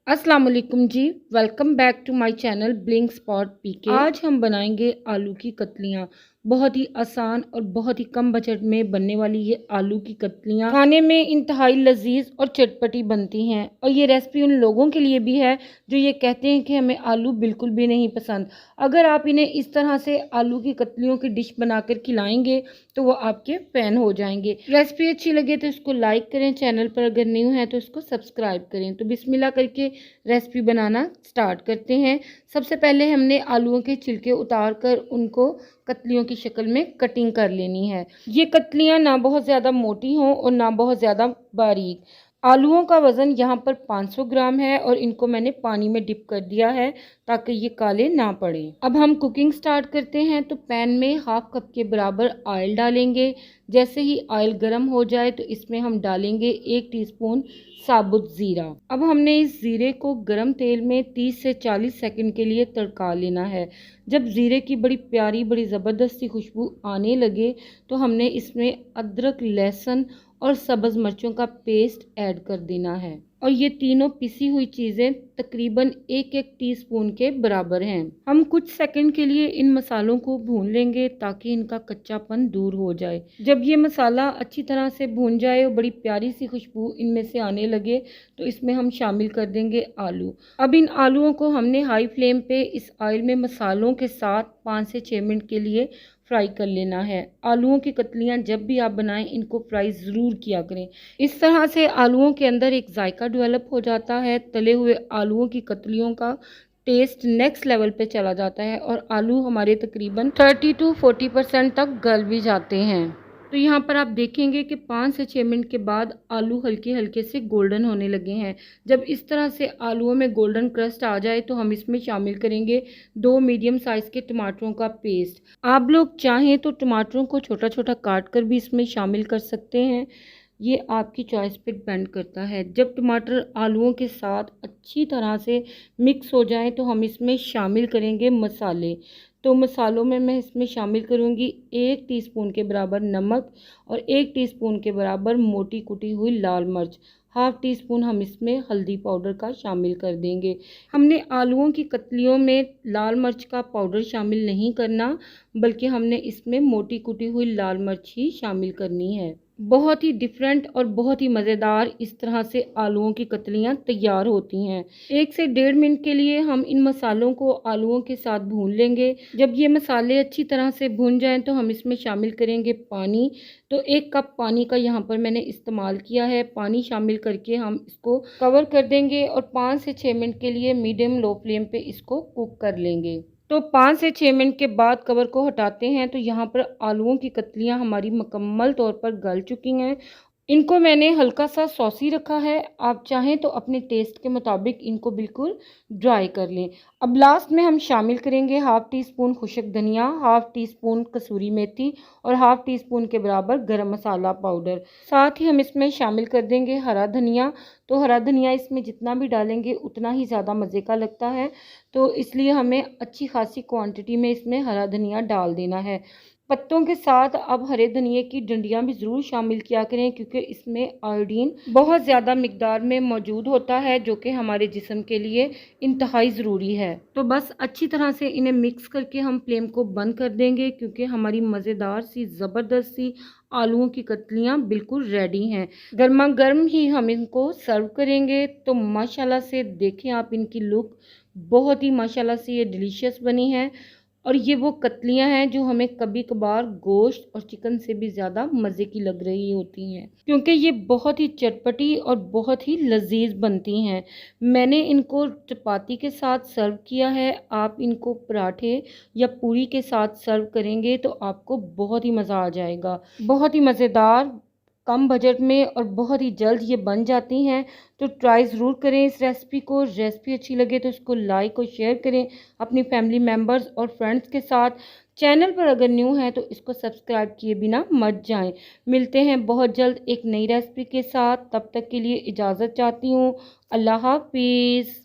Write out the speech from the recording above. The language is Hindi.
अस्सलाम वालेकुम जी। Welcome back to my channel blink spot PK. आज हम बनाएंगे आलू की कतलियाँ। बहुत ही आसान और बहुत ही कम बजट में बनने वाली ये आलू की कतलियाँ खाने में इंतहाई लजीज और चटपटी बनती हैं। और ये रेसिपी उन लोगों के लिए भी है जो ये कहते हैं कि हमें आलू बिल्कुल भी नहीं पसंद। अगर आप इन्हें इस तरह से आलू की कतलियों की डिश बनाकर खिलाएंगे तो वो आपके फ़ैन हो जाएंगे। रेसिपी अच्छी लगे तो इसको लाइक करें, चैनल पर अगर न्यू है तो इसको सब्सक्राइब करें। तो बिस्मिल्लाह करके रेसिपी बनाना स्टार्ट करते हैं। सबसे पहले हमने आलूओं के छिलके उतार कर उनको कतलियों की शक्ल में कटिंग कर लेनी है। ये कतलियाँ ना बहुत ज़्यादा मोटी हों और ना बहुत ज़्यादा बारीक। आलूओं का वज़न यहाँ पर 500 ग्राम है और इनको मैंने पानी में डिप कर दिया है ताकि ये काले ना पड़े। अब हम कुकिंग स्टार्ट करते हैं। तो पैन में हाफ कप के बराबर ऑयल डालेंगे। जैसे ही ऑयल गर्म हो जाए तो इसमें हम डालेंगे 1 टीस्पून साबुत ज़ीरा। अब हमने इस ज़ीरे को गरम तेल में 30 से 40 सेकंड के लिए तड़का लेना है। जब ज़ीरे की बड़ी प्यारी बड़ी ज़बरदस्त सी खुशबू आने लगे तो हमने इसमें अदरक, लहसुन और सब्ज़ मिर्चों का पेस्ट ऐड कर देना है। और ये तीनों पिसी हुई चीज़ें तकरीबन 1-1 टीस्पून के बराबर हैं। हम कुछ सेकंड के लिए इन मसालों को भून लेंगे ताकि इनका कच्चापन दूर हो जाए। जब ये मसाला अच्छी तरह से भून जाए और बड़ी प्यारी सी खुशबू इनमें से आने लगे तो इसमें हम शामिल कर देंगे आलू। अब इन आलूओं को हमने हाई फ्लेम पे इस ऑयल में मसालों के साथ 5 से 6 मिनट के लिए फ्राई कर लेना है। आलूओं की कतलियाँ जब भी आप बनाएं इनको फ्राई ज़रूर किया करें। इस तरह से आलूओं के अंदर एक जायका डेवलप हो जाता है। तले हुए आलूओं की कतलियों का टेस्ट नेक्स्ट लेवल पे चला जाता है और आलू हमारे तकरीबन 30 to 40% तक गल भी जाते हैं। तो यहाँ पर आप देखेंगे कि 5 से 6 मिनट के बाद आलू हल्के हल्के से गोल्डन होने लगे हैं। जब इस तरह से आलूओं में गोल्डन क्रस्ट आ जाए तो हम इसमें शामिल करेंगे 2 मीडियम साइज़ के टमाटरों का पेस्ट। आप लोग चाहें तो टमाटरों को छोटा छोटा काट कर भी इसमें शामिल कर सकते हैं। ये आपकी चॉइस पे डिपेंड करता है। जब टमाटर आलूओं के साथ अच्छी तरह से मिक्स हो जाएं तो हम इसमें शामिल करेंगे मसाले। तो मसालों में मैं इसमें शामिल करूंगी 1 टीस्पून के बराबर नमक और 1 टीस्पून के बराबर मोटी कुटी हुई लाल मिर्च। हाफ टी स्पून हम इसमें हल्दी पाउडर का शामिल कर देंगे। हमने आलूओं की कतलियों में लाल मिर्च का पाउडर शामिल नहीं करना, बल्कि हमने इसमें मोटी कुटी हुई लाल मिर्च ही शामिल करनी है। बहुत ही डिफरेंट और बहुत ही मज़ेदार इस तरह से आलूओं की कतलियाँ तैयार होती हैं। 1 से 1.5 मिनट के लिए हम इन मसालों को आलूओं के साथ भून लेंगे। जब ये मसाले अच्छी तरह से भून जाएं तो हम इसमें शामिल करेंगे पानी। तो 1 कप पानी का यहाँ पर मैंने इस्तेमाल किया है। पानी शामिल करके हम इसको कवर कर देंगे और 5 से 6 मिनट के लिए मीडियम लो फ्लेम पे इसको कुक कर लेंगे। तो 5 से 6 मिनट के बाद कवर को हटाते हैं तो यहाँ पर आलूओं की कतलियाँ हमारी मुकम्मल तौर पर गल चुकी हैं। इनको मैंने हल्का सा सॉसी रखा है। आप चाहें तो अपने टेस्ट के मुताबिक इनको बिल्कुल ड्राई कर लें। अब लास्ट में हम शामिल करेंगे हाफ टी स्पून खुशक धनिया, हाफ टी स्पून कसूरी मेथी और हाफ टी स्पून के बराबर गरम मसाला पाउडर। साथ ही हम इसमें शामिल कर देंगे हरा धनिया। तो हरा धनिया इसमें जितना भी डालेंगे उतना ही ज़्यादा मज़े का लगता है, तो इसलिए हमें अच्छी खासी क्वांटिटी में इसमें हरा धनिया डाल देना है। पत्तों के साथ अब हरे धनिए की डंडियां भी ज़रूर शामिल किया करें क्योंकि इसमें आयोडीन बहुत ज़्यादा मिकदार में मौजूद होता है जो कि हमारे जिस्म के लिए इंतहाई ज़रूरी है। तो बस अच्छी तरह से इन्हें मिक्स करके हम फ्लेम को बंद कर देंगे क्योंकि हमारी मज़ेदार सी ज़बरदस्त सी आलूओं की कतलियाँ बिल्कुल रेडी हैं। गर्मा गर्म ही हम इनको सर्व करेंगे। तो माशाल्लाह से देखें आप इनकी लुक, बहुत ही माशाल्लाह से ये डिलीशियस बनी है। और ये वो कतलियाँ हैं जो हमें कभी कभार गोश्त और चिकन से भी ज़्यादा मज़े की लग रही होती हैं क्योंकि ये बहुत ही चटपटी और बहुत ही लजीज बनती हैं। मैंने इनको चपाती के साथ सर्व किया है। आप इनको पराठे या पूरी के साथ सर्व करेंगे तो आपको बहुत ही मज़ा आ जाएगा। बहुत ही मज़ेदार, कम बजट में और बहुत ही जल्द ये बन जाती हैं। तो ट्राई ज़रूर करें इस रेसिपी को। रेसिपी अच्छी लगे तो इसको लाइक और शेयर करें अपनी फैमिली मेम्बर्स और फ्रेंड्स के साथ। चैनल पर अगर न्यू है तो इसको सब्सक्राइब किए बिना मत जाएं। मिलते हैं बहुत जल्द एक नई रेसिपी के साथ। तब तक के लिए इजाज़त चाहती हूँ। अल्लाह हाफिज़।